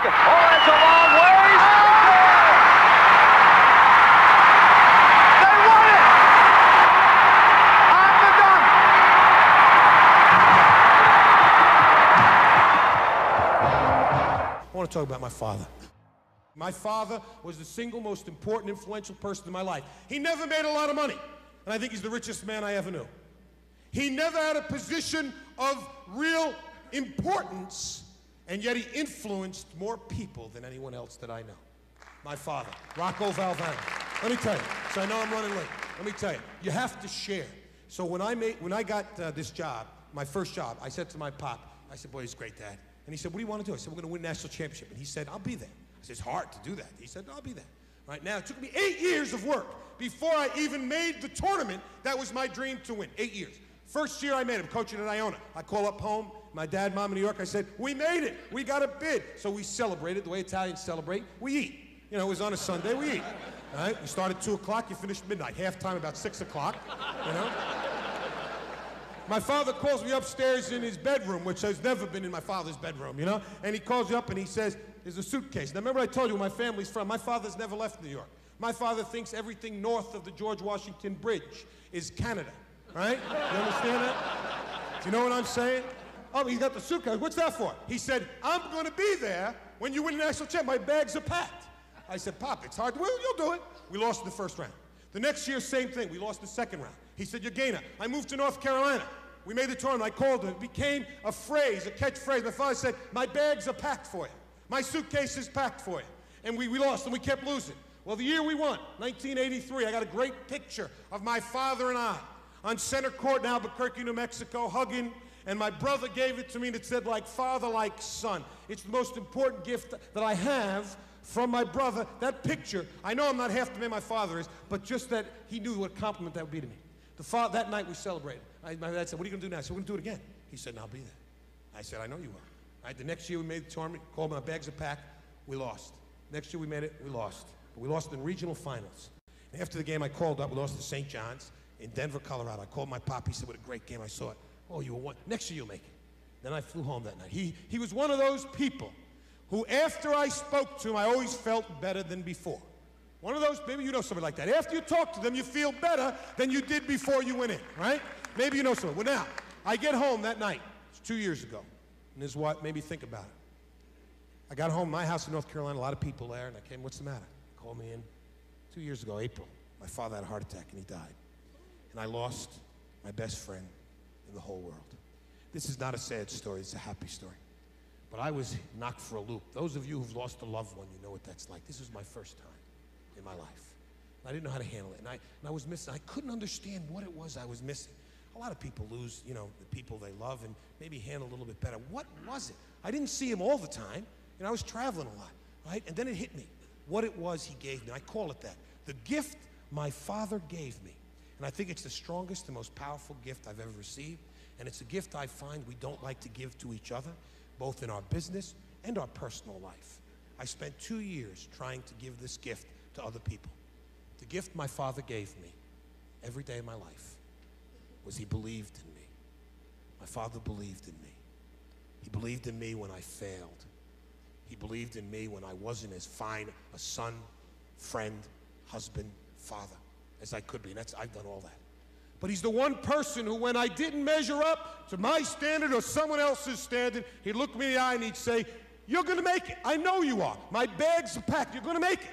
Oh, that's a long ways. They won it! On the dunk! I want to talk about my father. My father was the single most important, influential person in my life. He never made a lot of money, and I think he's the richest man I ever knew. He never had a position of real importance, and yet he influenced more people than anyone else that I know. My father, Rocco Valvano. Let me tell you, so I know I'm running late. Let me tell you, you have to share. So when I got this job, my first job, I said to my pop, I said, boy, he's great, Dad. And he said, what do you want to do? I said, we're going to win a national championship. And he said, I'll be there. I said, it's hard to do that. He said, I'll be there. Right now, it took me 8 years of work before I even made the tournament. That was my dream to win, 8 years. First year I made it, coaching at Iona. I call up home, my dad, mom in New York, I said, we made it, we got a bid. So we celebrated the way Italians celebrate, we eat. You know, it was on a Sunday, we eat. All right, we started at 2 o'clock, you finished midnight. Halftime about 6 o'clock, you know. My father calls me upstairs in his bedroom, which has never been in my father's bedroom, you know? And he calls me up and he says, there's a suitcase. Now remember I told you where my family's from. My father's never left New York. My father thinks everything north of the George Washington Bridge is Canada, right? You understand that? Do you know what I'm saying? Oh, he's got the suitcase. What's that for? He said, I'm going to be there when you win the national championship. My bags are packed. I said, Pop, it's hard. Well, you'll do it. We lost in the first round. The next year, same thing. We lost the second round. He said, you're Gainer. I moved to North Carolina. We made the tournament. I called him. It became a phrase, a catchphrase. My father said, my bags are packed for you. My suitcase is packed for you. And we lost, and we kept losing. Well, the year we won, 1983, I got a great picture of my father and I on center court in Albuquerque, New Mexico, hugging. And my brother gave it to me, and it said, like father, like son. It's the most important gift that I have from my brother. That picture, I know I'm not half the man my father is, but just that he knew what a compliment that would be to me. That night we celebrated. My dad said, what are you going to do now? I said, we're going to do it again. He said, no, I'll be there. I said, I know you will. Right, the next year we made the tournament, called my bags are packed, we lost. Next year we made it, we lost. But we lost in regional finals. And after the game I called up, we lost to St. John's in Denver, Colorado. I called my pop, he said, what a great game, I saw it. Oh, you were one. Next year you'll make it. Then I flew home that night. He was one of those people who after I spoke to him, I always felt better than before. One of those, maybe you know somebody like that. After you talk to them, you feel better than you did before you went in, right? Maybe you know someone. Well, now, I get home that night. It's 2 years ago. And this is what made me think about it. I got home, my house in North Carolina, a lot of people there, and I came, what's the matter? Called me in 2 years ago, April. My father had a heart attack, and he died. And I lost my best friend in the whole world. This is not a sad story, it's a happy story. But I was knocked for a loop. Those of you who've lost a loved one, you know what that's like. This was my first time in my life. I didn't know how to handle it, and I was missing. I couldn't understand what it was I was missing. A lot of people lose, you know, the people they love and maybe handle a little bit better. What was it? I didn't see him all the time, and I was traveling a lot, right? And then it hit me, what it was he gave me. I call it that. The gift my father gave me. And I think it's the strongest and most powerful gift I've ever received, and it's a gift I find we don't like to give to each other, both in our business and our personal life. I spent 2 years trying to give this gift to other people. The gift my father gave me every day of my life was he believed in me. My father believed in me. He believed in me when I failed. He believed in me when I wasn't as fine a son, friend, husband, father as I could be. And I've done all that. But he's the one person who, when I didn't measure up to my standard or someone else's standard, he'd look me in the eye and he'd say, you're going to make it. I know you are. My bags are packed. You're going to make it.